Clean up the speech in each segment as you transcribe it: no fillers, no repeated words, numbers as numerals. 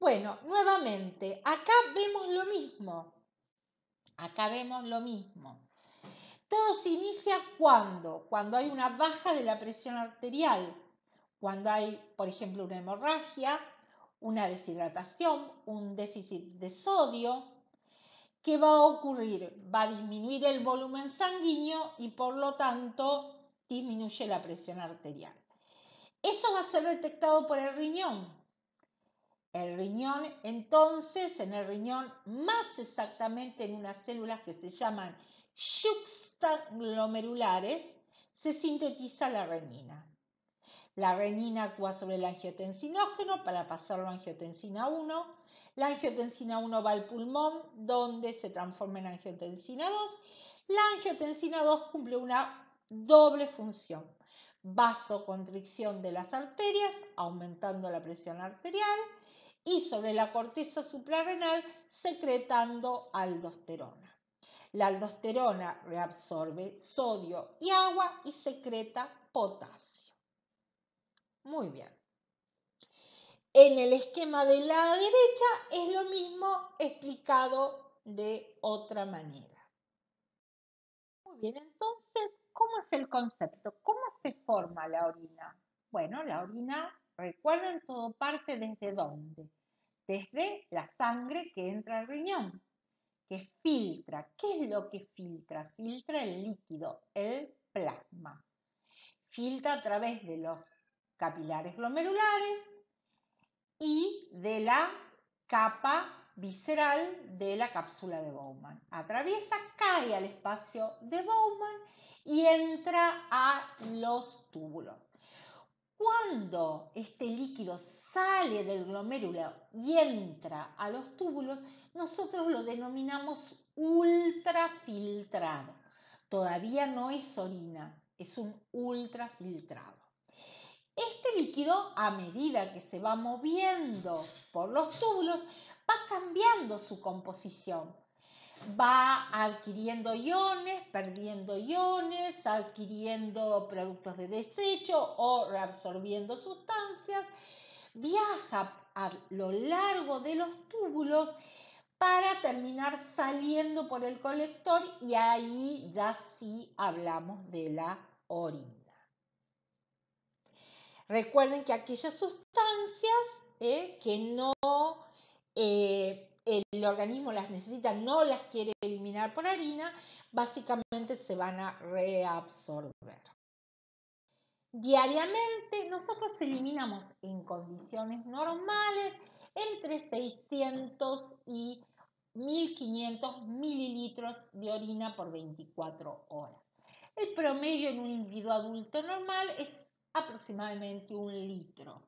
Bueno, nuevamente, acá vemos lo mismo. Acá vemos lo mismo. Todo se inicia cuando hay una baja de la presión arterial, cuando hay, por ejemplo, una hemorragia, una deshidratación, un déficit de sodio. ¿Qué va a ocurrir? Va a disminuir el volumen sanguíneo y por lo tanto disminuye la presión arterial. Eso va a ser detectado por el riñón. El riñón, entonces, en el riñón, más exactamente en unas células que se llaman juxtaglomerulares, se sintetiza la renina. La renina actúa sobre el angiotensinógeno para pasarlo a angiotensina 1. La angiotensina 1 va al pulmón, donde se transforma en angiotensina 2. La angiotensina 2 cumple una doble función: vasoconstricción de las arterias, aumentando la presión arterial, y sobre la corteza suprarrenal, secretando aldosterona. La aldosterona reabsorbe sodio y agua y secreta potasio. Muy bien. En el esquema de la derecha es lo mismo explicado de otra manera. Muy bien, entonces, ¿cómo es el concepto? ¿Cómo se forma la orina? Bueno, la orina, recuerden, todo parte desde dónde? Desde la sangre que entra al riñón, que filtra. ¿Qué es lo que filtra? Filtra el líquido, el plasma. Filtra a través de los capilares glomerulares y de la capa visceral de la cápsula de Bowman. Atraviesa, cae al espacio de Bowman y entra a los túbulos. Cuando este líquido sale del glomérulo y entra a los túbulos, nosotros lo denominamos ultrafiltrado. Todavía no es orina, es un ultrafiltrado. Este líquido, a medida que se va moviendo por los túbulos, va cambiando su composición. Va adquiriendo iones, perdiendo iones, adquiriendo productos de desecho o reabsorbiendo sustancias. Viaja a lo largo de los túbulos para terminar saliendo por el colector, y ahí ya sí hablamos de la orina. Recuerden que aquellas sustancias que no el organismo las necesita, no las quiere eliminar por orina, básicamente se van a reabsorber. Diariamente nosotros eliminamos en condiciones normales entre 600 y 1500 mililitros de orina por 24 horas. El promedio en un individuo adulto normal es aproximadamente 1 litro.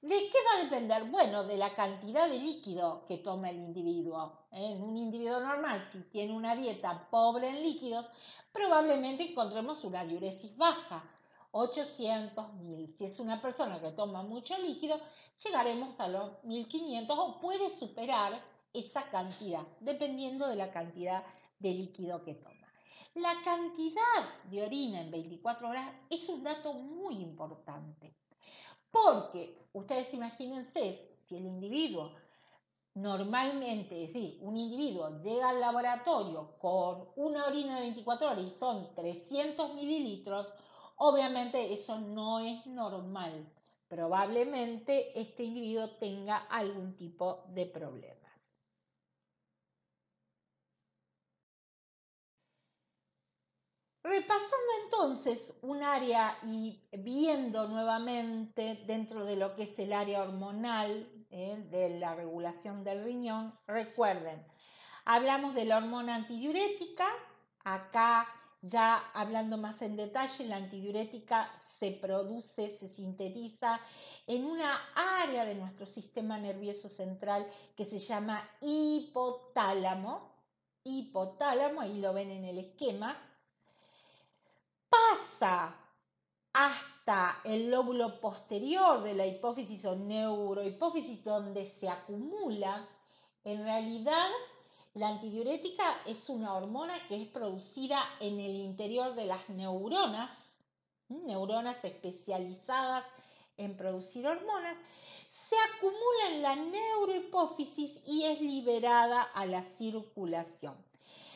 ¿De qué va a depender? Bueno, de la cantidad de líquido que toma el individuo. En un individuo normal, si tiene una dieta pobre en líquidos, probablemente encontremos una diuresis baja, 800, 1000. Si es una persona que toma mucho líquido, llegaremos a los 1500 o puede superar esa cantidad, dependiendo de la cantidad de líquido que toma. La cantidad de orina en 24 horas es un dato muy importante, porque ustedes imagínense, si el individuo normalmente, es decir, un individuo llega al laboratorio con una orina de 24 horas y son 300 mililitros, obviamente eso no es normal. Probablemente este individuo tenga algún tipo de problema. Repasando entonces un área y viendo nuevamente dentro de lo que es el área hormonal de la regulación del riñón, recuerden, hablamos de la hormona antidiurética. Acá ya hablando más en detalle, la antidiurética se produce, se sintetiza en una área de nuestro sistema nervioso central que se llama hipotálamo. Hipotálamo, ahí lo ven en el esquema. Pasa hasta el lóbulo posterior de la hipófisis o neurohipófisis, donde se acumula. En realidad, la antidiurética es una hormona que es producida en el interior de las neuronas, neuronas especializadas en producir hormonas, se acumula en la neurohipófisis y es liberada a la circulación.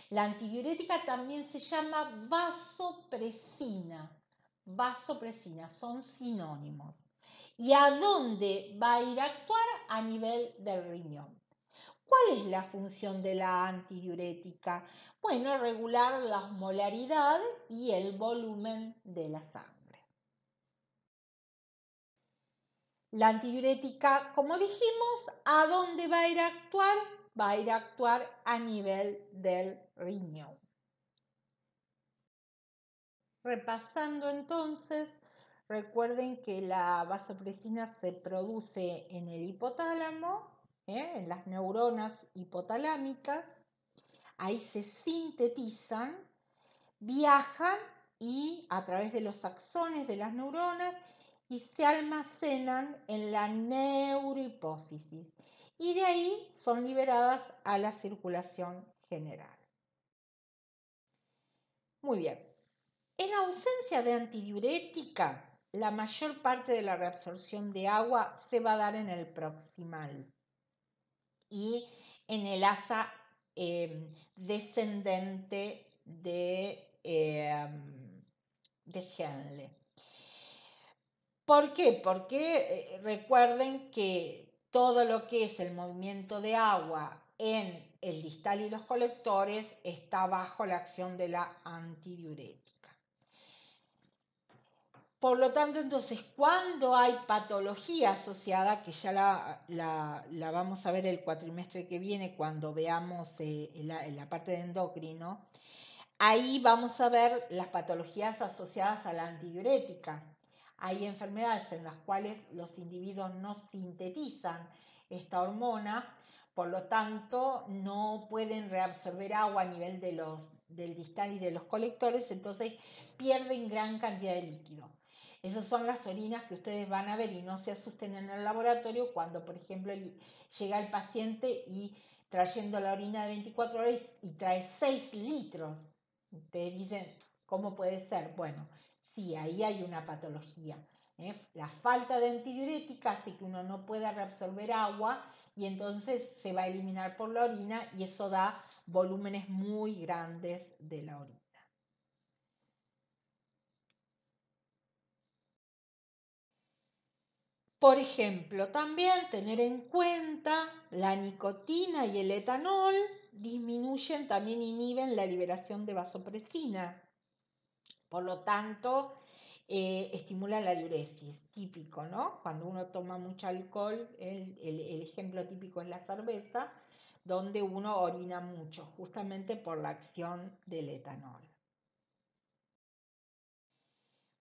La antidiurética también se llama vasopresina. Vasopresina, son sinónimos. ¿Y a dónde va a ir a actuar? A nivel del riñón. ¿Cuál es la función de la antidiurética? Bueno, regular la osmolaridad y el volumen de la sangre. La antidiurética, como dijimos, ¿a dónde va a ir a actuar? Va a ir a actuar a nivel del riñón. Repasando entonces, recuerden que la vasopresina se produce en el hipotálamo, en las neuronas hipotalámicas, ahí se sintetizan, viajan y a través de los axones de las neuronas y se almacenan en la neurohipófisis y de ahí son liberadas a la circulación general. Muy bien. En ausencia de antidiurética, la mayor parte de la reabsorción de agua se va a dar en el proximal y en el asa descendente de Henle. ¿Por qué? Porque recuerden que todo lo que es el movimiento de agua en el distal y los colectores está bajo la acción de la antidiurética. Por lo tanto, entonces, cuando hay patología asociada, que ya la vamos a ver el cuatrimestre que viene cuando veamos la parte de endocrino, ahí vamos a ver las patologías asociadas a la antidiurética. Hay enfermedades en las cuales los individuos no sintetizan esta hormona, por lo tanto no pueden reabsorber agua a nivel del distal y de los colectores, entonces pierden gran cantidad de líquido. Esas son las orinas que ustedes van a ver y no se asusten en el laboratorio cuando, por ejemplo, llega el paciente y trayendo la orina de 24 horas y trae 6 litros. Ustedes dicen, ¿cómo puede ser? Bueno, sí, ahí hay una patología. La falta de antidiurética hace que uno no pueda reabsorber agua y entonces se va a eliminar por la orina y eso da volúmenes muy grandes de la orina. Por ejemplo, también tener en cuenta la nicotina y el etanol disminuyen, también inhiben la liberación de vasopresina. Por lo tanto, estimulan la diuresis, típico, ¿no? Cuando uno toma mucho alcohol, el ejemplo típico es la cerveza, donde uno orina mucho, justamente por la acción del etanol.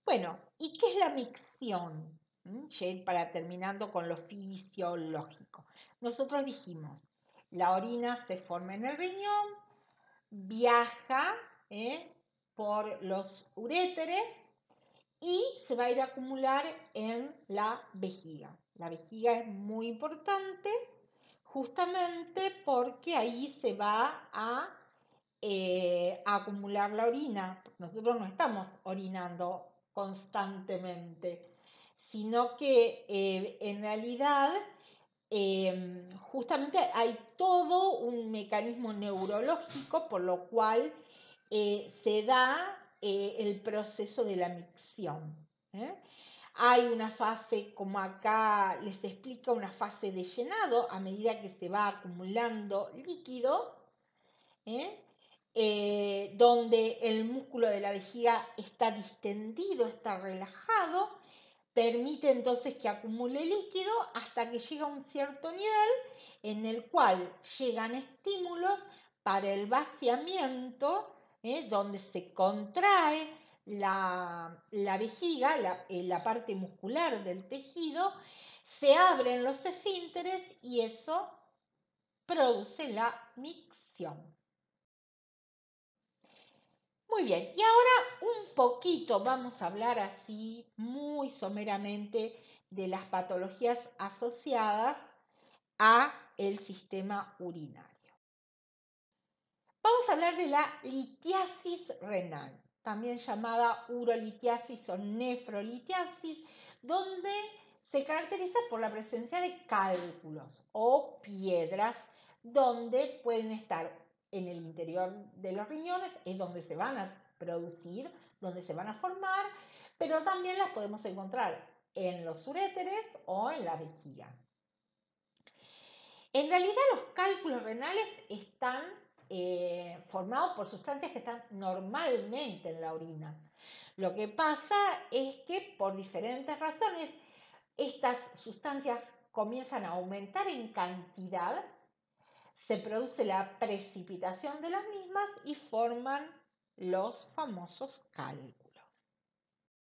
Bueno, ¿y qué es la micción? Para terminando con lo fisiológico. Nosotros dijimos, la orina se forma en el riñón, viaja por los uréteres y se va a ir a acumular en la vejiga. La vejiga es muy importante justamente porque ahí se va a acumular la orina. Nosotros no estamos orinando constantemente, sino que en realidad justamente hay todo un mecanismo neurológico por lo cual se da el proceso de la micción. Hay una fase, como acá les explica, una fase de llenado a medida que se va acumulando líquido, donde el músculo de la vejiga está distendido, está relajado, permite entonces que acumule líquido hasta que llega a un cierto nivel en el cual llegan estímulos para el vaciamiento, donde se contrae la vejiga, la parte muscular del tejido, se abren los esfínteres y eso produce la micción. Muy bien, y ahora un poquito vamos a hablar así muy someramente de las patologías asociadas a el sistema urinario. Vamos a hablar de la litiasis renal, también llamada urolitiasis o nefrolitiasis, donde se caracteriza por la presencia de cálculos o piedras donde pueden estar en el interior de los riñones, es donde se van a producir, donde se van a formar, pero también las podemos encontrar en los uréteres o en la vejiga. En realidad los cálculos renales están formados por sustancias que están normalmente en la orina. Lo que pasa es que por diferentes razones estas sustancias comienzan a aumentar en cantidad, se produce la precipitación de las mismas y forman los famosos cálculos.